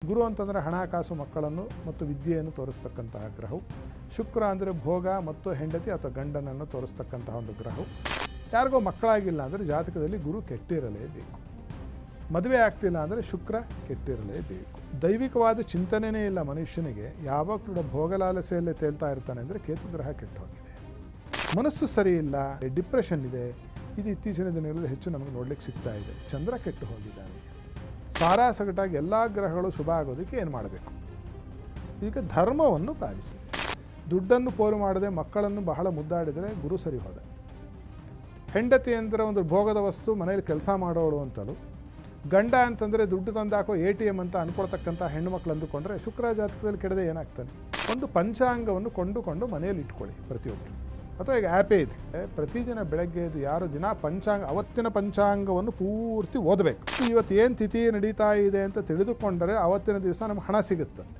ಗುರು ಅಂತಂದರೆ ಹಣಕಾಸು, ಮಕ್ಕಳನ್ನು ಮತ್ತು ವಿದ್ಯೆಯನ್ನು ತೋರಿಸ್ತಕ್ಕಂತಹ ಗ್ರಹವು. ಶುಕ್ರ ಅಂದರೆ ಭೋಗ ಮತ್ತು ಹೆಂಡತಿ ಅಥವಾ ಗಂಡನನ್ನು ತೋರಿಸ್ತಕ್ಕಂತಹ ಒಂದು ಗ್ರಹವು. ಯಾರಿಗೋ ಮಕ್ಕಳಾಗಿಲ್ಲ ಅಂದರೆ ಜಾತಕದಲ್ಲಿ ಗುರು ಕೆಟ್ಟಿರಲೇಬೇಕು. ಮದುವೆ ಆಗ್ತಿಲ್ಲ ಅಂದರೆ ಶುಕ್ರ ಕೆಟ್ಟಿರಲೇಬೇಕು. ದೈವಿಕವಾದ ಚಿಂತನೆಯೇ ಇಲ್ಲ ಮನುಷ್ಯನಿಗೆ, ಯಾವಾಗ ಕೂಡ ಭೋಗಲಾಲಸೆಯಲ್ಲೇ ತೇಲ್ತಾ ಇರ್ತಾನೆ ಅಂದರೆ ಕೇತು ಗ್ರಹ ಕೆಟ್ಟು ಹೋಗಿದೆ. ಮನಸ್ಸು ಸರಿ ಇಲ್ಲ, ಡಿಪ್ರೆಷನ್ ಇದೆ. ಇದು ಇತ್ತೀಚಿನ ದಿನಗಳಲ್ಲಿ ಹೆಚ್ಚು ನಮಗೆ ನೋಡ್ಲಿಕ್ಕೆ ಸಿಗ್ತಾ ಇದೆ. ಚಂದ್ರ ಕೆಟ್ಟು ಹೋಗಿದ್ದಾನೆ. ಸಾರಾಸಗಟಾಗಿ ಎಲ್ಲ ಗ್ರಹಗಳು ಶುಭ ಆಗೋದಕ್ಕೆ ಏನು ಮಾಡಬೇಕು? ಈಗ ಧರ್ಮವನ್ನು ಪಾಲಿಸಿ. ದುಡ್ಡನ್ನು ಪೋಲು ಮಾಡದೆ ಮಕ್ಕಳನ್ನು ಬಹಳ ಮುದ್ದಾಡಿದರೆ ಗುರು ಸರಿ ಹೋದ. ಹೆಂಡತಿ ಅಂದರೆ ಒಂದು ಭೋಗದ ವಸ್ತು, ಮನೇಲಿ ಕೆಲಸ ಮಾಡೋಳು ಅಂತಲೂ. ಗಂಡ ಅಂತಂದರೆ ದುಡ್ಡು ತಂದಾಕೋ ATM ಅಂತ ಅಂದ್ಕೊಳ್ತಕ್ಕಂಥ ಹೆಣ್ಣು ಮಕ್ಕಳು ಅಂದುಕೊಂಡ್ರೆ ಶುಕ್ರ ಜಾತಕದಲ್ಲಿ ಕೆಡದೆ ಏನಾಗ್ತಾನೆ? ಒಂದು ಪಂಚಾಂಗವನ್ನು ಕೊಂಡುಕೊಂಡು ಮನೆಯಲ್ಲಿ ಇಟ್ಕೊಳ್ಳಿ ಪ್ರತಿಯೊಬ್ಬರು. ಅಥವಾ ಈಗ ಆ್ಯಪೇ ಇದೆ, ಪ್ರತಿದಿನ ಬೆಳಗ್ಗೆ ಎದ್ದು ಯಾರು ದಿನ ಅವತ್ತಿನ ಪಂಚಾಂಗವನ್ನು ಪೂರ್ತಿ ಓದಬೇಕು. ಇವತ್ತು ಏನು ತಿಥಿ ನಡೀತಾ ಇದೆ ಅಂತ ತಿಳಿದುಕೊಂಡರೆ ಅವತ್ತಿನ ದಿವಸ ನಮ್ಗೆ ಹಣ ಸಿಗುತ್ತಂತೆ.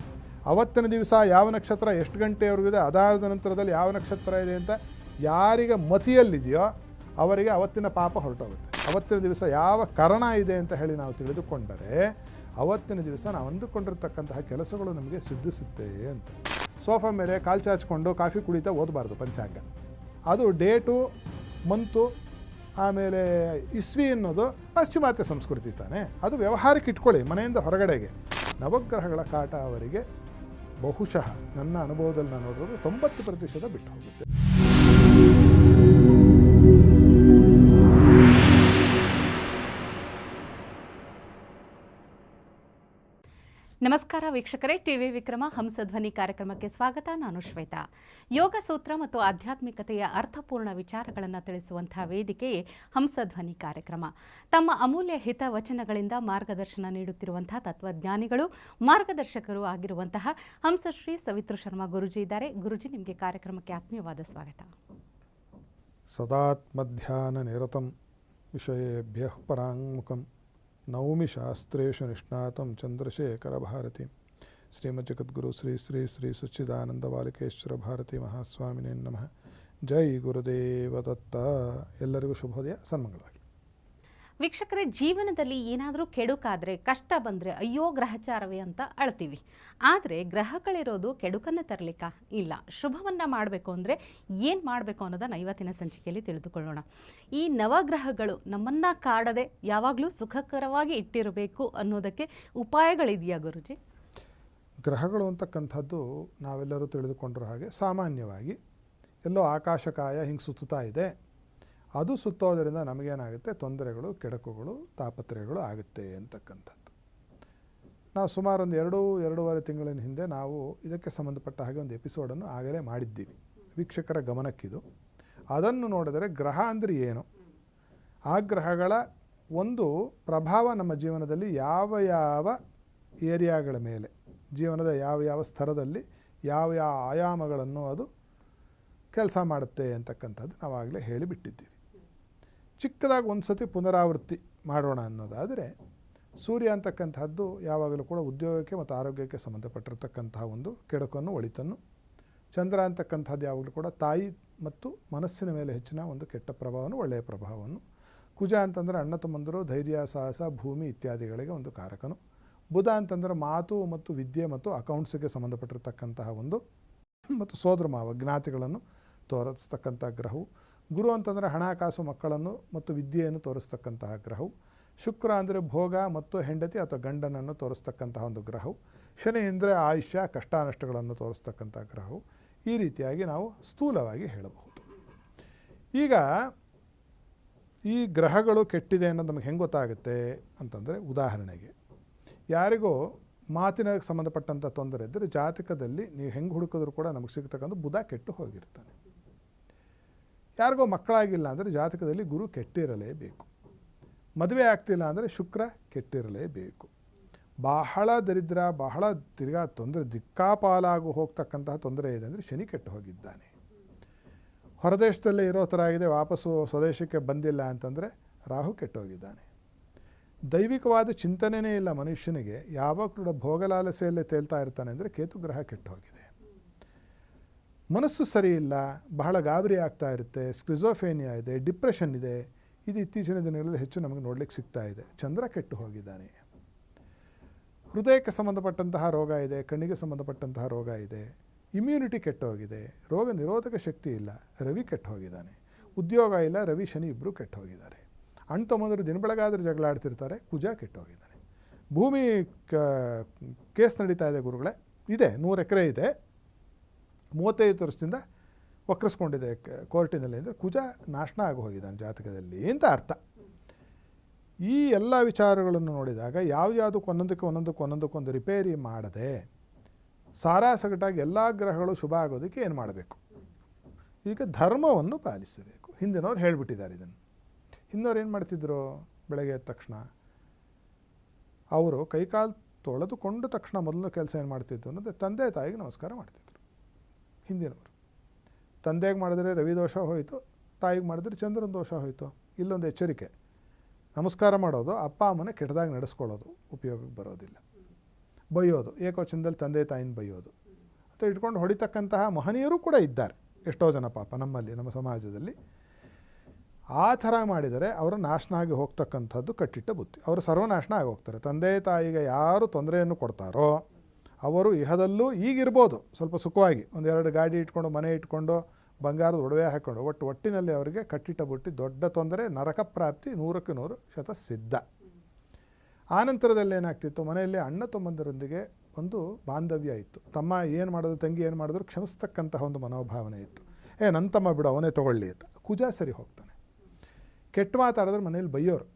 ಅವತ್ತಿನ ದಿವಸ ಯಾವ ನಕ್ಷತ್ರ ಎಷ್ಟು ಗಂಟೆವರೆಗಿದೆ, ಅದಾದ ನಂತರದಲ್ಲಿ ಯಾವ ನಕ್ಷತ್ರ ಇದೆ ಅಂತ ಯಾರಿಗೆ ಮತಿಯಲ್ಲಿದೆಯೋ ಅವರಿಗೆ ಅವತ್ತಿನ ಪಾಪ ಹೊರಟೋಗುತ್ತೆ. ಅವತ್ತಿನ ದಿವಸ ಯಾವ ಕರ್ಣ ಇದೆ ಅಂತ ಹೇಳಿ ನಾವು ತಿಳಿದುಕೊಂಡರೆ ಅವತ್ತಿನ ದಿವಸ ನಾವು ಅಂದುಕೊಂಡಿರ್ತಕ್ಕಂತಹ ಕೆಲಸಗಳು ನಮಗೆ ಸಿದ್ಧಿಸುತ್ತೆ ಅಂತ. ಸೋಫಾ ಮೇಲೆ ಕಾಲು ಚಾಚಿಕೊಂಡು ಕಾಫಿ ಕುಡಿತಾ ಓದಬಾರ್ದು ಪಂಚಾಂಗ. ಅದು ಡೇಟು, ಮಂತು, ಆಮೇಲೆ ಇಸ್ವಿ ಅನ್ನೋದು ಪಾಶ್ಚಿಮಾತ್ಯ ಸಂಸ್ಕೃತಿ ತಾನೆ. ಅದು ವ್ಯವಹಾರಕ್ಕೆ ಇಟ್ಕೊಳ್ಳಿ, ಮನೆಯಿಂದ ಹೊರಗಡೆಗೆ. ನವಗ್ರಹಗಳ ಕಾಟ ಅವರಿಗೆ ಬಹುಶಃ ನನ್ನ ಅನುಭವದಲ್ಲಿ ನಾನು ನೋಡೋದು 90% ಬಿಟ್ಟು ಹೋಗುತ್ತೆ. ನಮಸ್ಕಾರ ವೀಕ್ಷಕರೇ, ಟಿವಿ ವಿಕ್ರಮ ಹಂಸಧ್ವನಿ ಕಾರ್ಯಕ್ರಮಕ್ಕೆ ಸ್ವಾಗತ. ನಾನು ಶ್ವೇತಾ. ಯೋಗ ಸೂತ್ರ ಮತ್ತು ಆಧ್ಯಾತ್ಮಿಕತೆಯ ಅರ್ಥಪೂರ್ಣ ವಿಚಾರಗಳನ್ನು ತಿಳಿಸುವಂತಹ ವೇದಿಕೆಯೇ ಹಂಸಧ್ವನಿ ಕಾರ್ಯಕ್ರಮ. ತಮ್ಮ ಅಮೂಲ್ಯ ಹಿತವಚನಗಳಿಂದ ಮಾರ್ಗದರ್ಶನ ನೀಡುತ್ತಿರುವಂತಹ ತತ್ವಜ್ಞಾನಿಗಳು, ಮಾರ್ಗದರ್ಶಕರು ಆಗಿರುವಂತಹ ಹಂಸಶ್ರೀ ಸವಿತೃ ಶರ್ಮಾ ಗುರುಜಿ ಇದ್ದಾರೆ. ಗುರುಜಿ, ನಿಮಗೆ ಕಾರ್ಯಕ್ರಮಕ್ಕೆ ಆತ್ಮೀಯವಾದ ಸ್ವಾಗತ. ಸದಾತ್ಮಧ್ಯಾನ ನಿರತಂ ವಿಷಯೇಭ್ಯಃ ಪರಾಂಗುಖಂ ನೌಮಿ ಶಾಸ್ತ್ರೇಷು ನಿಷ್ಣಾತಂ ಚಂದ್ರಶೇಖರ ಭಾರತಿ ಶ್ರೀಮಜ್ಜಗದ್ಗುರು ಶ್ರೀ ಶ್ರೀ ಶ್ರೀ ಸಚ್ಚಿದಾನಂದ ಬಾಲಕೇಶ್ವರ ಭಾರತಿ ಮಹಾಸ್ವಾಮಿನೇ ನಮಃ. ಜೈ ಗುರುದೇವ ದತ್ತ. ಎಲ್ಲರಿಗೂ ಶುಭೋದಯ, ಸನ್ಮಂಗಳವಾಗಿ. ವೀಕ್ಷಕರೇ, ಜೀವನದಲ್ಲಿ ಏನಾದರೂ ಕೆಡುಕಾದರೆ, ಕಷ್ಟ ಬಂದರೆ ಅಯ್ಯೋ ಗ್ರಹಚಾರವೇ ಅಂತ ಅಳ್ತೀವಿ. ಆದರೆ ಗ್ರಹಗಳಿರೋದು ಕೆಡುಕನ್ನು ತರಲಿಕ್ಕ ಇಲ್ಲ. ಶುಭವನ್ನು ಮಾಡಬೇಕು ಅಂದರೆ ಏನು ಮಾಡಬೇಕು ಅನ್ನೋದನ್ನು ಇವತ್ತಿನ ಸಂಚಿಕೆಯಲ್ಲಿ ತಿಳಿದುಕೊಳ್ಳೋಣ. ಈ ನವಗ್ರಹಗಳು ನಮ್ಮನ್ನು ಕಾಡದೆ ಯಾವಾಗಲೂ ಸುಖಕರವಾಗಿ ಇಟ್ಟಿರಬೇಕು ಅನ್ನೋದಕ್ಕೆ ಉಪಾಯಗಳಿದೆಯಾ ಗುರುಜಿ? ಗ್ರಹಗಳು ಅಂತಕ್ಕಂಥದ್ದು ನಾವೆಲ್ಲರೂ ತಿಳಿದುಕೊಂಡಿರೋ ಹಾಗೆ ಸಾಮಾನ್ಯವಾಗಿ ಎಲ್ಲೋ ಆಕಾಶಕಾಯ ಹಿಂಗೆ ಸುತ್ತುತ್ತಾ ಇದೆ. ಅದು ಸುತ್ತೋದರಿಂದ ನಮಗೇನಾಗುತ್ತೆ? ತೊಂದರೆಗಳು, ಕೆಡಕುಗಳು, ತಾಪತ್ರಯಗಳು ಆಗುತ್ತೆ ಅಂತಕ್ಕಂಥದ್ದು. ನಾವು ಸುಮಾರು ಒಂದು 2-2.5 ತಿಂಗಳಿನ ಹಿಂದೆ ನಾವು ಇದಕ್ಕೆ ಸಂಬಂಧಪಟ್ಟ ಹಾಗೆ ಒಂದು ಎಪಿಸೋಡನ್ನು ಆಗಲೇ ಮಾಡಿದ್ದೀವಿ. ವೀಕ್ಷಕರ ಗಮನಕ್ಕಿದು. ಅದನ್ನು ನೋಡಿದರೆ ಗ್ರಹ ಅಂದರೆ ಏನು, ಆ ಗ್ರಹಗಳ ಒಂದು ಪ್ರಭಾವ ನಮ್ಮ ಜೀವನದಲ್ಲಿ ಯಾವ ಯಾವ ಏರಿಯಾಗಳ ಮೇಲೆ, ಜೀವನದ ಯಾವ ಯಾವ ಸ್ತರದಲ್ಲಿ ಯಾವ ಯಾವ ಆಯಾಮಗಳನ್ನು ಅದು ಕೆಲಸ ಮಾಡುತ್ತೆ ಅಂತಕ್ಕಂಥದ್ದು ನಾವಾಗಲೇ ಹೇಳಿಬಿಟ್ಟಿದ್ದೀವಿ. ಚಿಕ್ಕದಾಗಿ ಒಂದು ಸತಿ ಪುನರಾವೃತ್ತಿ ಮಾಡೋಣ ಅನ್ನೋದಾದರೆ, ಸೂರ್ಯ ಅಂತಕ್ಕಂಥದ್ದು ಯಾವಾಗಲೂ ಕೂಡ ಉದ್ಯೋಗಕ್ಕೆ ಮತ್ತು ಆರೋಗ್ಯಕ್ಕೆ ಸಂಬಂಧಪಟ್ಟಿರ್ತಕ್ಕಂತಹ ಒಂದು ಕೆಡಕನ್ನು, ಒಳಿತನ್ನು. ಚಂದ್ರ ಅಂತಕ್ಕಂಥದ್ದು ಯಾವಾಗಲೂ ಕೂಡ ತಾಯಿ ಮತ್ತು ಮನಸ್ಸಿನ ಮೇಲೆ ಹೆಚ್ಚಿನ ಒಂದು ಕೆಟ್ಟ ಪ್ರಭಾವವನ್ನು, ಒಳ್ಳೆಯ ಪ್ರಭಾವವನ್ನು. ಕುಜ ಅಂತಂದರೆ ಅಣ್ಣ ತಮ್ಮಂದಿರು, ಧೈರ್ಯ, ಸಾಹಸ, ಭೂಮಿ ಇತ್ಯಾದಿಗಳಿಗೆ ಒಂದು ಕಾರಕನು. ಬುಧ ಅಂತಂದರೆ ಮಾತು ಮತ್ತು ವಿದ್ಯೆ ಮತ್ತು ಅಕೌಂಟ್ಸಿಗೆ ಸಂಬಂಧಪಟ್ಟಿರ್ತಕ್ಕಂತಹ ಒಂದು ಮತ್ತು ಸೋದರ ಮಾವ ಜ್ಞಾತಿಗಳನ್ನು ತೋರಿಸ್ತಕ್ಕಂಥ ಗ್ರಹವು. ಗುರು ಅಂತಂದರೆ ಹಣಕಾಸು, ಮಕ್ಕಳನ್ನು ಮತ್ತು ವಿದ್ಯೆಯನ್ನು ತೋರಿಸ್ತಕ್ಕಂತಹ ಗ್ರಹವು. ಶುಕ್ರ ಅಂದರೆ ಭೋಗ ಮತ್ತು ಹೆಂಡತಿ ಅಥವಾ ಗಂಡನನ್ನು ತೋರಿಸ್ತಕ್ಕಂತಹ ಒಂದು ಗ್ರಹವು. ಶನಿ ಅಂದರೆ ಆಯುಷ್ಯ, ಕಷ್ಟ ನಷ್ಟಗಳನ್ನು ತೋರಿಸ್ತಕ್ಕಂಥ ಗ್ರಹವು. ಈ ರೀತಿಯಾಗಿ ನಾವು ಸ್ಥೂಲವಾಗಿ ಹೇಳಬಹುದು. ಈಗ ಈ ಗ್ರಹಗಳು ಕೆಟ್ಟಿದೆ ಅನ್ನೋದು ನಮಗೆ ಹೆಂಗೆ ಗೊತ್ತಾಗುತ್ತೆ ಅಂತಂದರೆ, ಉದಾಹರಣೆಗೆ ಯಾರಿಗೋ ಮಾತಿನ ಸಂಬಂಧಪಟ್ಟಂಥ ತೊಂದರೆ ಇದ್ದರೆ ಜಾತಕದಲ್ಲಿ ನೀವು ಹೆಂಗೆ ಹುಡುಕಿದ್ರು ಕೂಡ ನಮಗೆ ಸಿಗ್ತಕ್ಕಂಥ ಬುಧ ಕೆಟ್ಟು ಹೋಗಿರ್ತಾನೆ. ಯಾರಿಗೋ ಮಕ್ಕಳಾಗಿಲ್ಲ ಅಂದರೆ ಜಾತಕದಲ್ಲಿ ಗುರು ಕೆಟ್ಟಿರಲೇಬೇಕು. ಮದುವೆ ಆಗ್ತಿಲ್ಲ ಅಂದರೆ ಶುಕ್ರ ಕೆಟ್ಟಿರಲೇಬೇಕು. ಬಹಳ ದರಿದ್ರ, ಬಹಳ ತಿರ್ಗಾ ತೊಂದರೆ, ದಿಕ್ಕಾಪಾಲಾಗಿ ಹೋಗ್ತಕ್ಕಂತಹ ತೊಂದರೆ ಇದೆ ಅಂದರೆ ಶನಿ ಕೆಟ್ಟು ಹೋಗಿದ್ದಾನೆ. ಹೊರದೇಶದಲ್ಲೇ ಇರೋ ಥರ ಆಗಿದೆ, ವಾಪಸ್ಸು ಸ್ವದೇಶಕ್ಕೆ ಬಂದಿಲ್ಲ ಅಂತಂದರೆ ರಾಹು ಕೆಟ್ಟೋಗಿದ್ದಾನೆ. ದೈವಿಕವಾದ ಚಿಂತನೆಯೇ ಇಲ್ಲ ಮನುಷ್ಯನಿಗೆ, ಯಾವಾಗ ಕೂಡ ಭೋಗಲಾಲಸೆಯಲ್ಲೇ ತೇಲ್ತಾ ಇರ್ತಾನೆ ಅಂದರೆ ಕೇತು ಗ್ರಹ ಕೆಟ್ಟು ಹೋಗಿದೆ. ಮನಸ್ಸು ಸರಿ ಇಲ್ಲ, ಬಹಳ ಗಾಬರಿ ಆಗ್ತಾ ಇರುತ್ತೆ, ಸ್ಕ್ರಿಜೋಫೇನಿಯಾ ಇದೆ, ಡಿಪ್ರೆಷನ್ ಇದೆ. ಇದು ಇತ್ತೀಚಿನ ದಿನಗಳಲ್ಲಿ ಹೆಚ್ಚು ನಮಗೆ ನೋಡ್ಲಿಕ್ಕೆ ಸಿಗ್ತಾ ಇದೆ. ಚಂದ್ರ ಕೆಟ್ಟು ಹೋಗಿದ್ದಾನೆ. ಹೃದಯಕ್ಕೆ ಸಂಬಂಧಪಟ್ಟಂತಹ ರೋಗ ಇದೆ, ಕಣ್ಣಿಗೆ ಸಂಬಂಧಪಟ್ಟಂತಹ ರೋಗ ಇದೆ, ಇಮ್ಯುನಿಟಿ ಕೆಟ್ಟೋಗಿದೆ, ರೋಗ ನಿರೋಧಕ ಶಕ್ತಿ ಇಲ್ಲ, ರವಿ ಕೆಟ್ಟು ಹೋಗಿದ್ದಾನೆ, ಉದ್ಯೋಗ ಇಲ್ಲ, ರವಿ ಶನಿ ಇಬ್ಬರು ಕೆಟ್ಟು ಹೋಗಿದ್ದಾರೆ, ಅಣ್ಣ ತಮ್ಮಂದರು ದಿನ ಬೆಳಗಾದ್ರೆ ಜಗಳ ಆಡ್ತಿರ್ತಾರೆ, ಕುಜ ಕೆಟ್ಟು ಹೋಗಿದ್ದಾನೆ, ಭೂಮಿ ಕೇಸ್ ನಡೀತಾ ಇದೆ ಗುರುಗಳೇ, ಇದೆ 100 ಎಕರೆ ಇದೆ, 35 ವರ್ಷದಿಂದ ವಕ್ರಿಸ್ಕೊಂಡಿದೆ ಕೋರ್ಟಿನಲ್ಲಿ ಅಂದರೆ ಕುಜ ನಾಶನ ಆಗಿ ಹೋಗಿದ್ದಾನೆ ಜಾತಕದಲ್ಲಿ ಅಂತ ಅರ್ಥ. ಈ ಎಲ್ಲ ವಿಚಾರಗಳನ್ನು ನೋಡಿದಾಗ ಯಾವುದಕ್ಕೂ ಒಂದೊಂದಕ್ಕೊಂದು ರಿಪೇರಿ ಮಾಡದೆ ಸಾರಾಸಗಟಾಗಿ ಎಲ್ಲ ಗ್ರಹಗಳು ಶುಭ ಆಗೋದಕ್ಕೆ ಏನು ಮಾಡಬೇಕು? ಈಗ ಧರ್ಮವನ್ನು ಪಾಲಿಸಬೇಕು. ಹಿಂದಿನವ್ರು ಹೇಳಿಬಿಟ್ಟಿದ್ದಾರೆ ಇದನ್ನು. ಹಿಂದಿನವ್ರು ಏನು ಮಾಡ್ತಿದ್ರು? ಬೆಳಗ್ಗೆ ಎದ್ದ ತಕ್ಷಣ ಅವರು ಕೈಕಾಲು ತೊಳೆದುಕೊಂಡ ತಕ್ಷಣ ಮೊದಲನೇ ಕೆಲಸ ಏನು ಮಾಡ್ತಿದ್ರು ಅನ್ನೋದು ತಂದೆ ತಾಯಿಗೆ ನಮಸ್ಕಾರ ಮಾಡ್ತಿದ್ರು ಹಿಂದಿನವರು. ತಂದೆಗೆ ಮಾಡಿದ್ರೆ ರವಿ ದೋಷ ಹೋಯಿತು, ತಾಯಿಗೆ ಮಾಡಿದ್ರೆ ಚಂದ್ರನ ದೋಷ ಹೋಯಿತು. ಇಲ್ಲೊಂದು ಎಚ್ಚರಿಕೆ, ನಮಸ್ಕಾರ ಮಾಡೋದು ಅಪ್ಪ ಅಮ್ಮನ ಕೆಟ್ಟದಾಗಿ ನಡೆಸ್ಕೊಳ್ಳೋದು ಉಪಯೋಗಕ್ಕೆ ಬರೋದಿಲ್ಲ. ಬೈಯೋದು, ಏಕವಚನದಲ್ಲಿ ತಂದೆ ತಾಯಿನ ಬೈಯೋದು ಅಥವಾ ಇಟ್ಕೊಂಡು ಹೊಡಿತಕ್ಕಂತಹ ಮಹನೀಯರು ಕೂಡ ಇದ್ದಾರೆ ಎಷ್ಟೋ ಜನ ಪಾಪ ನಮ್ಮಲ್ಲಿ, ನಮ್ಮ ಸಮಾಜದಲ್ಲಿ. ಆ ಥರ ಮಾಡಿದರೆ ಅವರು ನಾಶನ ಆಗಿ ಹೋಗ್ತಕ್ಕಂಥದ್ದು ಕಟ್ಟಿಟ್ಟ ಬುದ್ಧಿ. ಅವರು ಸರ್ವನಾಶನ ಆಗಿ ಹೋಗ್ತಾರೆ. ತಂದೆ ತಾಯಿಗೆ ಯಾರು ತೊಂದರೆಯನ್ನು ಕೊಡ್ತಾರೋ ಅವರು ಇಹದಲ್ಲೂ ಈಗಿರ್ಬೋದು ಸ್ವಲ್ಪ ಸುಖವಾಗಿ, 1-2 ಗಾಡಿ ಇಟ್ಕೊಂಡು, ಮನೆ ಇಟ್ಕೊಂಡು, ಬಂಗಾರದ ಒಡವೆ ಹಾಕ್ಕೊಂಡು, ಒಟ್ಟಿನಲ್ಲಿ ಅವರಿಗೆ ಕಟ್ಟಿಟ್ಟ ಬುಟ್ಟಿ ದೊಡ್ಡ ತೊಂದರೆ, ನರಕ ಪ್ರಾಪ್ತಿ 100% ಸಿದ್ಧ. ಆನಂತರದಲ್ಲಿ ಏನಾಗ್ತಿತ್ತು, ಮನೆಯಲ್ಲಿ ಅಣ್ಣ ತಮ್ಮಂದರೊಂದಿಗೆ ಒಂದು ಬಾಂಧವ್ಯ ಇತ್ತು. ತಮ್ಮ ಏನು ಮಾಡೋದು, ತಂಗಿ ಏನು ಮಾಡಿದ್ರು ಕ್ಷಮಿಸ್ತಕ್ಕಂತಹ ಒಂದು ಮನೋಭಾವನೆ ಇತ್ತು. ನನ್ನ ತಮ್ಮ ಬಿಡು, ಅವನೇ ತೊಗೊಳ್ಳಿ ಅಂತ. ಕುಜ ಸರಿ ಹೋಗ್ತಾನೆ. ಕೆಟ್ಟ ಮಾತಾಡಿದ್ರೆ ಮನೇಲಿ ಬೈಯೋರು,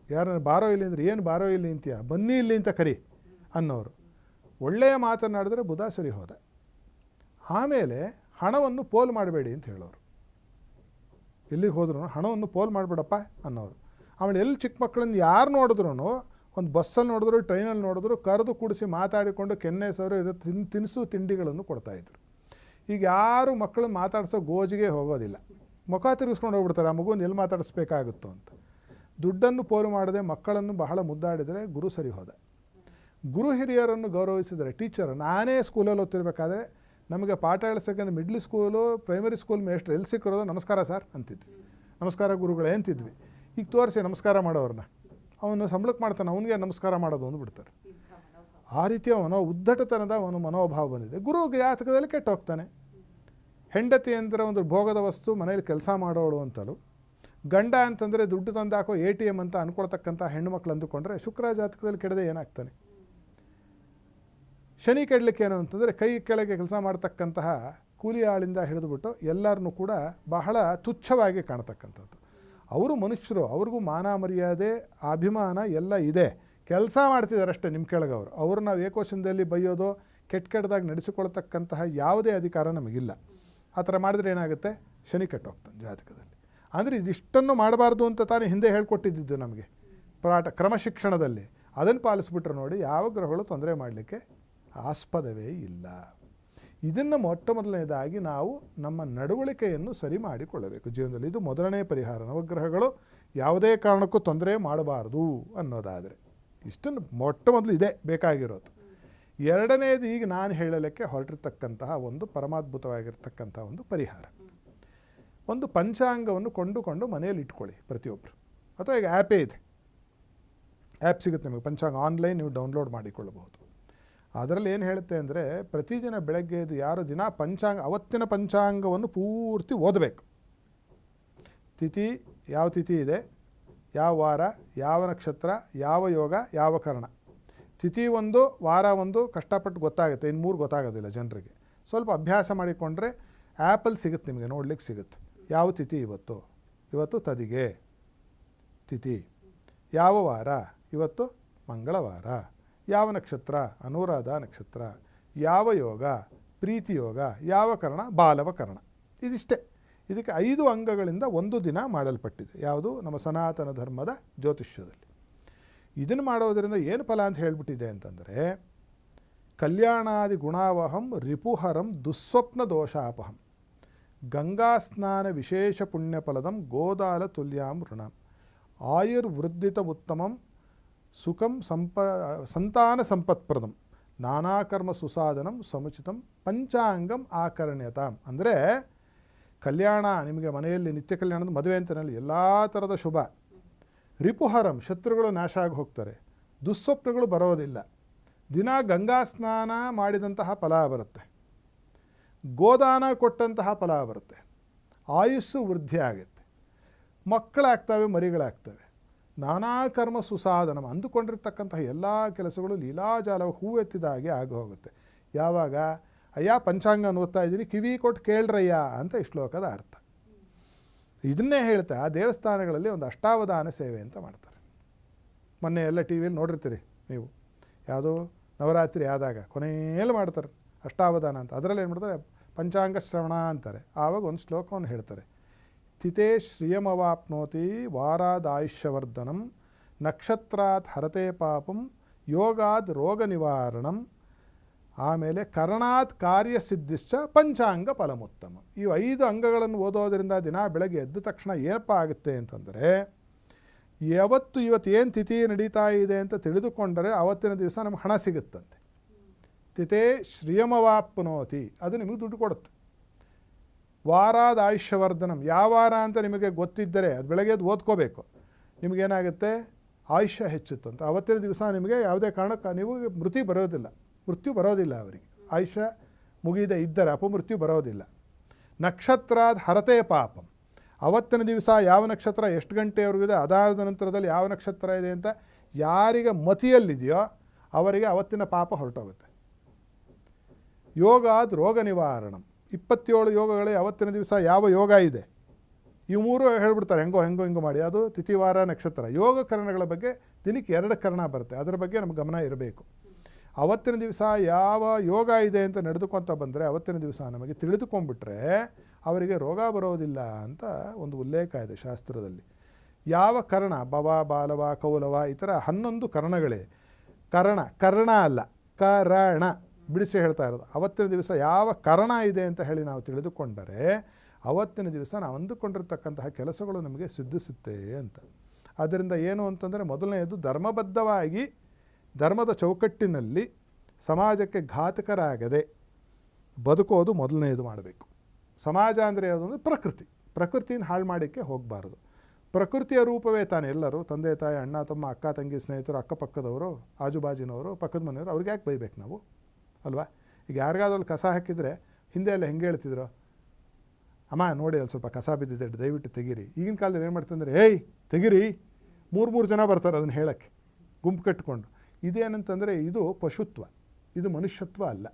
ಯಾರನ್ನ ಬಾರೋ ಇಲ್ಲಿ ಅಂದರೆ ಏನು ಬಾರೋ ಇಲ್ಲಿ ಅಂತೀಯ, ಬನ್ನಿ ಇಲ್ಲಿ ಅಂತ ಕರಿ ಅನ್ನೋರು. ಒಳ್ಳೆಯ ಮಾತನಾಡಿದ್ರೆ ಬುಧ ಸರಿ ಹೋದ. ಆಮೇಲೆ ಹಣವನ್ನು ಪೋಲ್ ಮಾಡಬೇಡಿ ಅಂತ ಹೇಳೋರು. ಎಲ್ಲಿಗೆ ಹೋದ್ರೂ ಹಣವನ್ನು ಪೋಲ್ ಮಾಡಿಬಿಡಪ್ಪ ಅನ್ನೋರು. ಆಮೇಲೆ ಎಲ್ಲಿ ಚಿಕ್ಕ ಮಕ್ಕಳನ್ನ ಯಾರು ನೋಡಿದ್ರು, ಒಂದು ಬಸ್ಸಲ್ಲಿ ನೋಡಿದ್ರು, ಟ್ರೈನಲ್ಲಿ ನೋಡಿದ್ರು, ಕರೆದು ಕೂಡಿಸಿ ಮಾತಾಡಿಕೊಂಡು ಕೆನ್ನೆ ಸವರು ಇರೋ ತಿನಿಸು ತಿಂಡಿಗಳನ್ನು ಕೊಡ್ತಾಯಿದ್ರು. ಈಗ ಯಾರು ಮಕ್ಕಳನ್ನ ಮಾತಾಡಿಸೋ ಗೋಜಿಗೆ ಹೋಗೋದಿಲ್ಲ. ಮುಖ ತಿರುಗಿಸ್ಕೊಂಡು ಹೋಗ್ಬಿಡ್ತಾರೆ, ಆ ಮಗುವನ್ನು ಎಲ್ಲಿ ಮಾತಾಡಿಸ್ಬೇಕಾಗುತ್ತೋ ಅಂತ. ದುಡ್ಡನ್ನು ಪೋಲು ಮಾಡದೆ ಮಕ್ಕಳನ್ನು ಬಹಳ ಮುದ್ದಾಡಿದರೆ ಗುರು ಸರಿ ಹೋದ. ಗುರು ಹಿರಿಯರನ್ನು ಗೌರವಿಸಿದರೆ, ಟೀಚರ್, ನಾನೇ ಸ್ಕೂಲಲ್ಲಿ ಓದ್ತಿರ್ಬೇಕಾದ್ರೆ ನಮಗೆ ಪಾಠ ಹೇಳಿಸೋಕ್ಕಂದ್ರೆ ಮಿಡ್ಲ್ ಸ್ಕೂಲು, ಪ್ರೈಮರಿ ಸ್ಕೂಲ್ ಮೇಷ್ಟ್ರು ಎಲ್ಲಿ ಸಿಕ್ಕಿರೋದು ನಮಸ್ಕಾರ ಸರ್ ಅಂತಿದ್ವಿ, ನಮಸ್ಕಾರ ಗುರುಗಳೇ ಅಂತಿದ್ವಿ. ಈಗ ತೋರಿಸಿ ನಮಸ್ಕಾರ ಮಾಡೋರನ್ನ, ಅವನು ಸಂಬಳಕ್ಕೆ ಮಾಡ್ತಾನೆ, ಅವನಿಗೆ ನಮಸ್ಕಾರ ಮಾಡೋದು ಅಂದ್ಬಿಡ್ತಾರೆ. ಆ ರೀತಿಯ ಉದ್ದಟತನದ ಮನೋಭಾವ ಬಂದಿದೆ. ಗುರು ಜಾತಕದಲ್ಲಿ ಕೆಟ್ಟು ಹೋಗ್ತಾನೆ. ಹೆಂಡತಿ ಅಂದರೆ ಒಂದು ಭೋಗದ ವಸ್ತು, ಮನೇಲಿ ಕೆಲಸ ಮಾಡೋಳು ಅಂತಲೂ, ಗಂಡ ಅಂತಂದರೆ ದುಡ್ಡು ತಂದಾಕೋ ATM ಅಂತ ಅಂದ್ಕೊಳ್ತಕ್ಕಂಥ ಹೆಣ್ಣುಮಕ್ಳು ಅಂದುಕೊಂಡ್ರೆ ಶುಕ್ರ ಜಾತಕದಲ್ಲಿ ಕೆಡದೆ ಏನಾಗ್ತಾನೆ? ಶನಿ ಕೆಡಲಿಕ್ಕೆ ಏನು ಅಂತಂದರೆ ಕೈ ಕೆಳಗೆ ಕೆಲಸ ಮಾಡ್ತಕ್ಕಂತಹ ಕೂಲಿ ಆಳಿಂದ ಹಿಡಿದುಬಿಟ್ಟು ಎಲ್ಲರನ್ನೂ ಕೂಡ ಬಹಳ ತುಚ್ಛವಾಗಿ ಕಾಣ್ತಕ್ಕಂಥದ್ದು. ಅವರು ಮನುಷ್ಯರು, ಅವ್ರಿಗೂ ಮಾನ ಮರ್ಯಾದೆ ಅಭಿಮಾನ ಎಲ್ಲ ಇದೆ, ಕೆಲಸ ಮಾಡ್ತಿದ್ದಾರೆ ಅಷ್ಟೇ ನಿಮ್ಮ ಕೆಳಗವರು. ಅವರು ನಾವು ಏಕೋಶನದಲ್ಲಿ ಬೈಯೋದು, ಕೆಟ್ಟದಾಗಿ ನಡೆಸಿಕೊಳ್ತಕ್ಕಂತಹ ಯಾವುದೇ ಅಧಿಕಾರ ನಮಗಿಲ್ಲ. ಆ ಥರ ಮಾಡಿದ್ರೆ ಏನಾಗುತ್ತೆ? ಶನಿ ಕೆಟ್ಟೋಗ್ತಾನೆ ಜಾತಕದಲ್ಲಿ. ಅಂದರೆ ಇದಿಷ್ಟನ್ನು ಮಾಡಬಾರ್ದು ಅಂತ ತಾನೇ ಹಿಂದೆ ಹೇಳ್ಕೊಟ್ಟಿದ್ದು ನಮಗೆ ಕ್ರಮಶಿಕ್ಷಣದಲ್ಲಿ. ಅದನ್ನು ಪಾಲಿಸ್ಬಿಟ್ರೆ ನೋಡಿ ಯಾವ ಗ್ರಹಗಳು ತೊಂದರೆ ಮಾಡಲಿಕ್ಕೆ ಆಸ್ಪದವೇ ಇಲ್ಲ. ಇದನ್ನು ಮೊದಲನೇದಾಗಿ ನಾವು ನಮ್ಮ ನಡವಳಿಕೆಯನ್ನು ಸರಿ ಮಾಡಿಕೊಳ್ಳಬೇಕು ಜೀವನದಲ್ಲಿ. ಇದು ಮೊದಲನೇ ಪರಿಹಾರ. ನವಗ್ರಹಗಳು ಯಾವುದೇ ಕಾರಣಕ್ಕೂ ತೊಂದರೆ ಮಾಡಬಾರ್ದು ಅನ್ನೋದಾದರೆ ಇಷ್ಟನ್ನು ಮೊದಲು ಇದೆ ಬೇಕಾಗಿರೋದು. ಎರಡನೇದು ಈಗ ನಾನು ಹೇಳಲಿಕ್ಕೆ ಹೊರಟಿರ್ತಕ್ಕಂತಹ ಒಂದು ಪರಮಾದ್ಭುತವಾಗಿರ್ತಕ್ಕಂಥ ಒಂದು ಪರಿಹಾರ. ಒಂದು ಪಂಚಾಂಗವನ್ನು ಕೊಂಡುಕೊಂಡು ಮನೆಯಲ್ಲಿ ಇಟ್ಕೊಳ್ಳಿ ಪ್ರತಿಯೊಬ್ಬರು. ಅಥವಾ ಈಗ ಆ್ಯಪೇ ಇದೆ, ಆ್ಯಪ್ ಸಿಗುತ್ತೆ ನಿಮಗೆ ಪಂಚಾಂಗ, ಆನ್ಲೈನ್ ನೀವು ಡೌನ್ಲೋಡ್ ಮಾಡಿಕೊಳ್ಳಬಹುದು. ಅದರಲ್ಲಿ ಏನು ಹೇಳುತ್ತೆ ಅಂದರೆ ಪ್ರತಿದಿನ ಬೆಳಗ್ಗೆ ಎದ್ದು ಯಾರು ದಿನ ಅವತ್ತಿನ ಪಂಚಾಂಗವನ್ನು ಪೂರ್ತಿ ಓದಬೇಕು. ತಿಥಿ, ಯಾವ ತಿಥಿ ಇದೆ, ಯಾವ ವಾರ, ಯಾವ ನಕ್ಷತ್ರ, ಯಾವ ಯೋಗ, ಯಾವ ಕರ್ಣ. ತಿಥಿ ಒಂದು, ವಾರ ಒಂದು ಕಷ್ಟಪಟ್ಟು ಗೊತ್ತಾಗುತ್ತೆ, ಇನ್ನು 3 ಗೊತ್ತಾಗೋದಿಲ್ಲ ಜನರಿಗೆ. ಸ್ವಲ್ಪ ಅಭ್ಯಾಸ ಮಾಡಿಕೊಂಡ್ರೆ ಆ್ಯಪಲ್ಲಿ ಸಿಗುತ್ತೆ ನಿಮಗೆ, ನೋಡ್ಲಿಕ್ಕೆ ಸಿಗುತ್ತೆ. ಯಾವ ತಿಥಿ ಇವತ್ತು ತದಿಗೆ ತಿಥಿ. ಯಾವ ವಾರ, ಇವತ್ತು ಮಂಗಳವಾರ. ಯಾವ ನಕ್ಷತ್ರ, ಅನುರಾಧ ನಕ್ಷತ್ರ. ಯಾವ ಯೋಗ, ಪ್ರೀತಿ ಯೋಗ. ಯಾವ ಕರ್ಣ, ಬಾಲವ ಕರ್ಣ. ಇದಿಷ್ಟೇ. ಇದಕ್ಕೆ 5 ಅಂಗಗಳಿಂದ ಒಂದು ದಿನ ಮಾಡಲ್ಪಟ್ಟಿದೆ. ಯಾವುದು? ನಮ್ಮ ಸನಾತನ ಧರ್ಮದ ಜ್ಯೋತಿಷ್ಯದಲ್ಲಿ. ಇದನ್ನು ಮಾಡೋದರಿಂದ ಏನು ಫಲ ಅಂತ ಹೇಳ್ಬಿಟ್ಟಿದೆ ಅಂತಂದರೆ, ಕಲ್ಯಾಣಾದಿ ಗುಣಾವಹಂ ರಿಪುಹರಂ ದುಸ್ವಪ್ನ ದೋಷಾಪಹಂ ಗಂಗಾಸ್ನಾನ ವಿಶೇಷ ಪುಣ್ಯಫಲದಂ ಗೋದಾಲ ತುಲ್ಯಾಂ ಋಣಂ ಆಯುರ್ವೃದ್ಧಿತ ಉತ್ತಮಂ ಸುಖಂ ಸಂತಾನ ಸಂಪತ್ಪ್ರದಂ ನಾನಾಕರ್ಮ ಸುಸಾಧನಂ ಸಮುಚಿತಂ ಪಂಚಾಂಗಂ ಆಕರ್ಣ್ಯತಾಂ. ಅಂದರೆ ಕಲ್ಯಾಣ, ನಿಮಗೆ ಮನೆಯಲ್ಲಿ ನಿತ್ಯ ಕಲ್ಯಾಣದ ಮದುವೆ ಅಂತನಲ್ಲಿ ಎಲ್ಲ ಥರದ ಶುಭ. ರಿಪುಹರಂ, ಶತ್ರುಗಳು ನಾಶ ಆಗಿ ಹೋಗ್ತಾರೆ. ದುಸ್ವಪ್ನಗಳು ಬರೋದಿಲ್ಲ. ದಿನ ಗಂಗಾ ಸ್ನಾನ ಮಾಡಿದಂತಹ ಫಲ ಬರುತ್ತೆ, ಗೋದಾನ ಕೊಟ್ಟಂತಹ ಫಲ ಬರುತ್ತೆ, ಆಯುಸ್ಸು ವೃದ್ಧಿ ಆಗುತ್ತೆ, ಮಕ್ಕಳಾಗ್ತವೆ, ಮರಿಗಳಾಗ್ತವೆ, ನಾನಾ ಕರ್ಮ ಸುಸಾಧನ ಅಂದುಕೊಂಡಿರ್ತಕ್ಕಂತಹ ಎಲ್ಲ ಕೆಲಸಗಳು ಲೀಲಾಜಾಲ ಹೂವೆತ್ತಿದ ಹಾಗೆ ಆಗಿ ಹೋಗುತ್ತೆ. ಯಾವಾಗ ಅಯ್ಯ ಪಂಚಾಂಗ ಓದ್ತಾ ಇದ್ದೀನಿ, ಕಿವಿ ಕೊಟ್ಟು ಕೇಳ್ರಯ್ಯ ಅಂತ ಈ ಶ್ಲೋಕದ ಅರ್ಥ. ಇದನ್ನೇ ಹೇಳ್ತಾ ದೇವಸ್ಥಾನಗಳಲ್ಲಿ ಒಂದು ಅಷ್ಟಾವಧಾನ ಸೇವೆ ಅಂತ ಮಾಡ್ತಾರೆ. ಮೊನ್ನೆ ಎಲ್ಲ ಟಿ ವಿಯಲ್ಲಿ ನೋಡಿರ್ತೀರಿ ನೀವು, ಯಾವುದೋ ನವರಾತ್ರಿ ಆದಾಗ ಕೊನೆಯಲ್ಲಿ ಮಾಡ್ತಾರೆ ಅಷ್ಟಾವಧಾನ ಅಂತ. ಅದರಲ್ಲಿ ಏನು ಮಾಡ್ತಾರೆ, ಪಂಚಾಂಗ ಶ್ರವಣ ಅಂತಾರೆ. ಆವಾಗ ಒಂದು ಶ್ಲೋಕವನ್ನು ಹೇಳ್ತಾರೆ, ತಿಥೇ ಶ್ರಿಯಮವಾಪ್ನೋತಿ ವಾರಾದಾಯುಷ್ಯವರ್ಧನಂ ನಕ್ಷತ್ರಾತ್ ಹರತೆ ಪಾಪಂ ಯೋಗಾದ್ ರೋಗ ನಿವಾರಣಂ ಆಮೇಲೆ ಕರ್ಣಾತ್ ಕಾರ್ಯಸಿದ್ಧಿಶ್ಚ ಪಂಚಾಂಗ ಫಲಮುತ್ತಮ. ಈ 5 ಅಂಗಗಳನ್ನು ಓದೋದರಿಂದ ದಿನ ಬೆಳಗ್ಗೆ ಎದ್ದ ತಕ್ಷಣ ಏನಪ್ಪ ಆಗುತ್ತೆ ಅಂತಂದರೆ, ಇವತ್ತು ಏನು ತಿಥಿ ನಡೀತಾ ಇದೆ ಅಂತ ತಿಳಿದುಕೊಂಡರೆ ಆವತ್ತಿನ ದಿವಸ ನಮ್ಗೆ ಹಣ ಸಿಗುತ್ತಂತೆ. ತಿಥೇ ಶ್ರಿಯಮವಾಪ್ನೋತಿ, ಅದು ನಿಮಗೆ ದುಡ್ಡು ಕೊಡುತ್ತೆ. ವಾರಾದ ಆಯುಷ್ಯವರ್ಧನಂ, ಯಾವ ವಾರ ಅಂತ ನಿಮಗೆ ಗೊತ್ತಿದ್ದರೆ ಅದು ಬೆಳಗ್ಗೆ ಎದ್ದು ಓದ್ಕೋಬೇಕು, ನಿಮಗೇನಾಗುತ್ತೆ, ಆಯುಷ್ಯ ಹೆಚ್ಚುತ್ತಂತೆ. ಆವತ್ತಿನ ದಿವಸ ನಿಮಗೆ ಯಾವುದೇ ಕಾರಣಕ್ಕೆ ನೀವು ಮೃತ್ಯು ಬರೋದಿಲ್ಲ ಅವರಿಗೆ. ಆಯುಷ್ಯ ಮುಗಿದೇ ಇದ್ದರೆ ಅಪಮೃತ್ಯು ಬರೋದಿಲ್ಲ. ನಕ್ಷತ್ರಾದ ಹರತೆ ಪಾಪಂ, ಅವತ್ತಿನ ದಿವಸ ಯಾವ ನಕ್ಷತ್ರ ಎಷ್ಟು ಗಂಟೆವರೆಗಿದೆ, ಅದಾದ ನಂತರದಲ್ಲಿ ಯಾವ ನಕ್ಷತ್ರ ಇದೆ ಅಂತ ಯಾರಿಗೆ ಮತಿಯಲ್ಲಿದೆಯೋ ಅವರಿಗೆ ಅವತ್ತಿನ ಪಾಪ ಹೊರಟೋಗುತ್ತೆ. ಯೋಗಾದ್ ರೋಗ ನಿವಾರಣಂ, 27 ಯೋಗಗಳೇ ಅವತ್ತಿನ ದಿವಸ ಯಾವ ಯೋಗ ಇದೆ ಈ 3 ಹೇಳ್ಬಿಡ್ತಾರೆ, ಹೆಂಗೋ ಮಾಡಿ. ಅದು ತಿಥಿವಾರ ನಕ್ಷತ್ರ. ಯೋಗ ಕರಣಗಳ ಬಗ್ಗೆ ದಿನಕ್ಕೆ 2 ಕರ್ಣ ಬರುತ್ತೆ, ಅದರ ಬಗ್ಗೆ ನಮ್ಗೆ ಗಮನ ಇರಬೇಕು. ಅವತ್ತಿನ ದಿವಸ ಯಾವ ಯೋಗ ಇದೆ ಅಂತ ನಡೆದುಕೊತ ಬಂದರೆ ಅವತ್ತಿನ ದಿವಸ ನಮಗೆ ತಿಳಿದುಕೊಂಡ್ಬಿಟ್ರೆ ಅವರಿಗೆ ರೋಗ ಬರೋದಿಲ್ಲ ಅಂತ ಒಂದು ಉಲ್ಲೇಖ ಇದೆ ಶಾಸ್ತ್ರದಲ್ಲಿ. ಯಾವ ಕರ್ಣ, ಭವ, ಬಾಲವ, ಕೌಲವ, ಈ ಥರ 11 ಕರ್ಣಗಳೇ. ಕರ್ಣ ಅಲ್ಲ, ಕರಣ ಬಿಡಿಸಿ ಹೇಳ್ತಾ ಇರೋದು. ಅವತ್ತಿನ ದಿವಸ ಯಾವ ಕರ್ಣ ಇದೆ ಅಂತ ಹೇಳಿ ನಾವು ತಿಳಿದುಕೊಂಡರೆ ಅವತ್ತಿನ ದಿವಸ ನಾವು ಅಂದುಕೊಂಡಿರ್ತಕ್ಕಂತಹ ಕೆಲಸಗಳು ನಮಗೆ ಸಿದ್ಧಿಸುತ್ತೆ ಅಂತ. ಆದ್ದರಿಂದ ಏನು ಅಂತಂದರೆ, ಮೊದಲನೆಯದು ಧರ್ಮಬದ್ಧವಾಗಿ ಧರ್ಮದ ಚೌಕಟ್ಟಿನಲ್ಲಿ ಸಮಾಜಕ್ಕೆ ಘಾತಕರಾಗದೆ ಬದುಕೋದು ಮೊದಲನೆಯದು ಮಾಡಬೇಕು. ಸಮಾಜ ಅಂದರೆ ಯಾವುದು ಅಂದರೆ ಪ್ರಕೃತಿನ ಹಾಳು ಮಾಡೋಕ್ಕೆ ಹೋಗಬಾರ್ದು. ಪ್ರಕೃತಿಯ ರೂಪವೇ ತಾನೆ ಎಲ್ಲರೂ, ತಂದೆ ತಾಯಿ, ಅಣ್ಣ ತಮ್ಮ, ಅಕ್ಕ ತಂಗಿ, ಸ್ನೇಹಿತರು, ಅಕ್ಕಪಕ್ಕದವರು, ಆಜುಬಾಜಿನವರು, ಪಕ್ಕದ ಮನೆಯವರು, ಅವ್ರಿಗೆ ಯಾಕೆ ಬೈಬೇಕು ನಾವು ಅಲ್ವಾ? ಈಗ ಯಾರಿಗಾದ್ರಲ್ಲಿ ಕಸ ಹಾಕಿದರೆ ಹಿಂದೆ ಎಲ್ಲ ಹೆಂಗೆ ಹೇಳ್ತಿದ್ರು, ಅಮ್ಮ ನೋಡಿ ಅಲ್ಲಿ ಸ್ವಲ್ಪ ಕಸ ಬಿದ್ದಿದೆ ದಯವಿಟ್ಟು ತೆಗೀರಿ. ಈಗಿನ ಕಾಲದಲ್ಲಿ ಏನು ಮಾಡ್ತಂದರೆ, ಏಯ್ ತೆಗೀರಿ, 3 ಜನ ಬರ್ತಾರೆ ಅದನ್ನು ಹೇಳೋಕ್ಕೆ ಗುಂಪು ಕಟ್ಟಿಕೊಂಡು. ಇದೇನಂತಂದರೆ ಇದು ಪಶುತ್ವ, ಇದು ಮನುಷ್ಯತ್ವ ಅಲ್ಲ.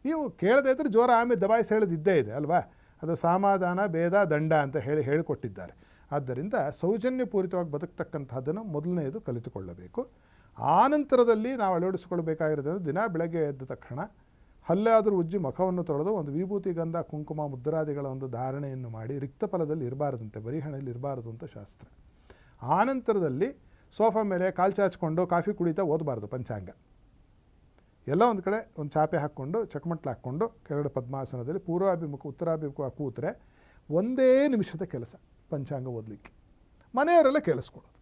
ನೀವು ಕೇಳದೇ ಇದ್ದರೆ ಜೋರ ಆಮೇಲೆ ದಬಾಯಿಸಿ ಹೇಳೋದಿದ್ದೇ ಇದೆ ಅಲ್ವಾ? ಅದು ಸಮಾಧಾನ, ಭೇದ, ದಂಡ ಅಂತ ಹೇಳಿಕೊಟ್ಟಿದ್ದಾರೆ. ಆದ್ದರಿಂದ ಸೌಜನ್ಯಪೂರಿತವಾಗಿ ಬದುಕ್ತಕ್ಕಂಥದ್ದನ್ನು ಮೊದಲನೆಯದು ಕಲಿತುಕೊಳ್ಳಬೇಕು. ಆನಂತರದಲ್ಲಿ ನಾವು ಅಳವಡಿಸಿಕೊಳ್ಬೇಕಾಗಿರೋದು, ದಿನ ಬೆಳಗ್ಗೆ ಎದ್ದ ತಕ್ಷಣ ಹಲ್ಲಾದರೂ ಉಜ್ಜಿ ಮುಖವನ್ನು ತೊಳೆದು ಒಂದು ವಿಭೂತಿ, ಗಂಧ, ಕುಂಕುಮ, ಮುದ್ರಾದಿಗಳ ಒಂದು ಧಾರಣೆಯನ್ನು ಮಾಡಿ ರಿಕ್ತ ಫಲದಲ್ಲಿ ಇರಬಾರ್ದಂತೆ, ಬರಿಹಣೆಯಲ್ಲಿ ಇರಬಾರ್ದು ಅಂತ ಶಾಸ್ತ್ರ. ಆನಂತರದಲ್ಲಿ ಸೋಫಾ ಮೇಲೆ ಕಾಲು ಚಾಚಿಕೊಂಡು ಕಾಫಿ ಕುಡಿತಾ ಓದಬಾರ್ದು ಪಂಚಾಂಗ. ಎಲ್ಲ ಒಂದು ಕಡೆ ಒಂದು ಚಾಪೆ ಹಾಕ್ಕೊಂಡು ಚಕ್ಮಟ್ಲು ಹಾಕ್ಕೊಂಡು ಕೆಳಗಡೆ ಪದ್ಮಾಸನದಲ್ಲಿ ಪೂರ್ವಾಭಿಮುಖ ಉತ್ತರಾಭಿಮುಖ ಕೂತ್ರೆ 1 ನಿಮಿಷದ ಕೆಲಸ ಪಂಚಾಂಗ ಓದಲಿಕ್ಕೆ. ಮನೆಯವರೆಲ್ಲ ಕೇಳಿಸ್ಕೊಳ್ಳೋದು,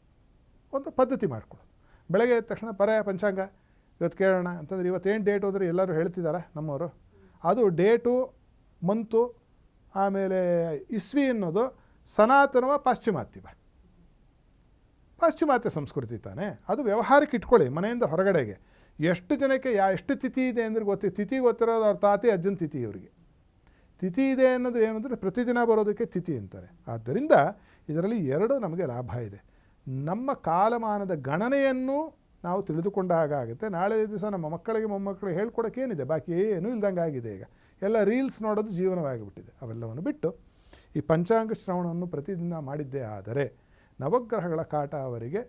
ಒಂದು ಪದ್ಧತಿ ಮಾಡ್ಕೊಳ್ಳೋದು. ಬೆಳಗ್ಗೆ ಎದ್ದ ತಕ್ಷಣ ಪಂಚಾಂಗ ಇವತ್ತು ಕೇಳೋಣ ಅಂತಂದರೆ, ಇವತ್ತೇನು ಡೇಟು ಅಂದರೆ ಎಲ್ಲರೂ ಹೇಳ್ತಿದ್ದಾರೆ ನಮ್ಮವರು. ಅದು ಡೇಟು, ಮಂತು, ಆಮೇಲೆ ಇಸ್ವಿ ಅನ್ನೋದು ಸನಾತನವ ಪಾಶ್ಚಿಮಾತ್ಯ ಸಂಸ್ಕೃತಿ ತಾನೆ. ಅದು ವ್ಯವಹಾರಕ್ಕೆ ಇಟ್ಕೊಳ್ಳಿ ಮನೆಯಿಂದ ಹೊರಗಡೆಗೆ. ಎಷ್ಟು ಜನಕ್ಕೆ ಎಷ್ಟು ತಿಥಿ ಇದೆ ಅಂದರೆ ತಿಥಿ ಗೊತ್ತಿರೋದು ಅವ್ರ ತಾತಿ ಅಜ್ಜನ ತಿಥಿ. ಇವರಿಗೆ ತಿಥಿ ಇದೆ ಅನ್ನೋದು ಏನಂದರೆ ಪ್ರತಿದಿನ ಬರೋದಕ್ಕೆ ತಿಥಿ ಅಂತಾರೆ. ಆದ್ದರಿಂದ ಇದರಲ್ಲಿ 2 ನಮಗೆ ಲಾಭ ಇದೆ. ನಮ್ಮ ಕಾಲಮಾನದ ಗಣನೆಯನ್ನು ನಾವು ತಿಳಿದುಕೊಂಡಾಗ ಆಗುತ್ತೆ. ನಾಳೆ ದಿವಸ ನಮ್ಮ ಮಕ್ಕಳಿಗೆ ಮೊಮ್ಮಕ್ಕಳಿಗೆ ಹೇಳ್ಕೊಡೋಕೆ ಏನಿದೆ, ಬಾಕಿ ಏನೂ ಇಲ್ದಂಗೆ ಆಗಿದೆ. ಈಗ ಎಲ್ಲ ರೀಲ್ಸ್ ನೋಡೋದು ಜೀವನವಾಗಿಬಿಟ್ಟಿದೆ. ಅವೆಲ್ಲವನ್ನು ಬಿಟ್ಟು ಈ ಪಂಚಾಂಗ ಶ್ರವಣವನ್ನು ಪ್ರತಿದಿನ ಮಾಡಿದ್ದೇ ಆದರೆ ನವಗ್ರಹಗಳ ಕಾಟ ಅವರಿಗೆ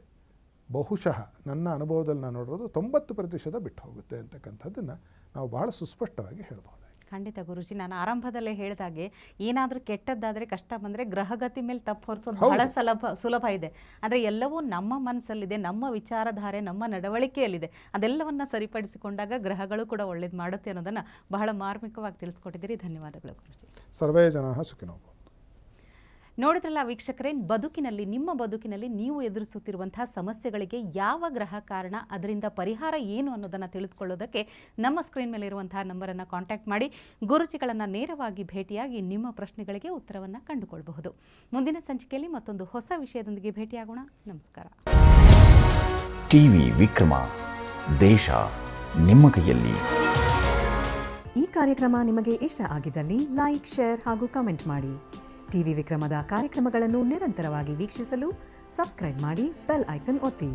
ಬಹುಶಃ ನನ್ನ ಅನುಭವದಲ್ಲಿ ನಾನು ನೋಡಿರೋದು 90% ಬಿಟ್ಟು ಹೋಗುತ್ತೆ ಅಂತಕ್ಕಂಥದ್ದನ್ನು ನಾವು ಬಹಳ ಸುಸ್ಪಷ್ಟವಾಗಿ ಹೇಳ್ಬೋದು. ಖಂಡಿತ ಗುರುಜಿ, ನಾನು ಆರಂಭದಲ್ಲೇ ಹೇಳಿದಾಗೆ ಏನಾದರೂ ಕೆಟ್ಟದ್ದಾದರೆ, ಕಷ್ಟ ಬಂದರೆ ಗ್ರಹಗತಿ ಮೇಲೆ ತಪ್ಪು ಹೊರಿಸೋದು ಬಹಳ ಸುಲಭ ಇದೆ. ಆದರೆ ಎಲ್ಲವೂ ನಮ್ಮ ಮನಸ್ಸಲ್ಲಿದೆ, ನಮ್ಮ ವಿಚಾರಧಾರೆ, ನಮ್ಮ ನಡವಳಿಕೆಯಲ್ಲಿದೆ. ಅದೆಲ್ಲವನ್ನು ಸರಿಪಡಿಸಿಕೊಂಡಾಗ ಗ್ರಹಗಳು ಕೂಡ ಒಳ್ಳೇದು ಮಾಡುತ್ತೆ ಅನ್ನೋದನ್ನು ಬಹಳ ಮಾರ್ಮಿಕವಾಗಿ ತಿಳಿಸ್ಕೊಟ್ಟಿದ್ದೀರಿ. ಧನ್ಯವಾದಗಳು ಗುರುಜಿ. ಸರ್ವೇ ಜನ ಸುಖಿನೋ. ನೋಡಿದ್ರಲ್ಲ ವೀಕ್ಷಕರೇ, ನಿಮ್ಮ ಬದುಕಿನಲ್ಲಿ ನೀವು ಎದುರಿಸುತ್ತಿರುವಂತಹ ಸಮಸ್ಯೆಗಳಿಗೆ ಯಾವ ಗ್ರಹ ಕಾರಣ, ಅದರಿಂದ ಪರಿಹಾರ ಏನು ಅನ್ನೋದನ್ನು ತಿಳಿದುಕೊಳ್ಳೋದಕ್ಕೆ ನಮ್ಮ ಸ್ಕ್ರೀನ್ ಮೇಲೆ ಇರುವಂತಹ ನಂಬರನ್ನು ಕಾಂಟ್ಯಾಕ್ಟ್ ಮಾಡಿ ಗುರುಜಿಗಳನ್ನು ನೇರವಾಗಿ ಭೇಟಿಯಾಗಿ ನಿಮ್ಮ ಪ್ರಶ್ನೆಗಳಿಗೆ ಉತ್ತರವನ್ನು ಕಂಡುಕೊಳ್ಳಬಹುದು. ಮುಂದಿನ ಸಂಚಿಕೆಯಲ್ಲಿ ಮತ್ತೊಂದು ಹೊಸ ವಿಷಯದೊಂದಿಗೆ ಭೇಟಿಯಾಗೋಣ. ನಮಸ್ಕಾರ. ಟಿವಿ ವಿಕ್ರಮ, ದೇಶ ನಿಮ್ಮ ಕೈಯಲ್ಲಿ. ಈ ಕಾರ್ಯಕ್ರಮ ನಿಮಗೆ ಇಷ್ಟ ಆಗಿದ್ದಲ್ಲಿ ಲೈಕ್, ಶೇರ್ ಹಾಗೂ ಕಮೆಂಟ್ ಮಾಡಿ. ಟಿವಿ ವಿಕ್ರಮದ ಕಾರ್ಯಕ್ರಮಗಳನ್ನು ನಿರಂತರವಾಗಿ ವೀಕ್ಷಿಸಲು ಸಬ್ಸ್ಕ್ರೈಬ್ ಮಾಡಿ, ಬೆಲ್ ಐಕನ್ ಒತ್ತಿ.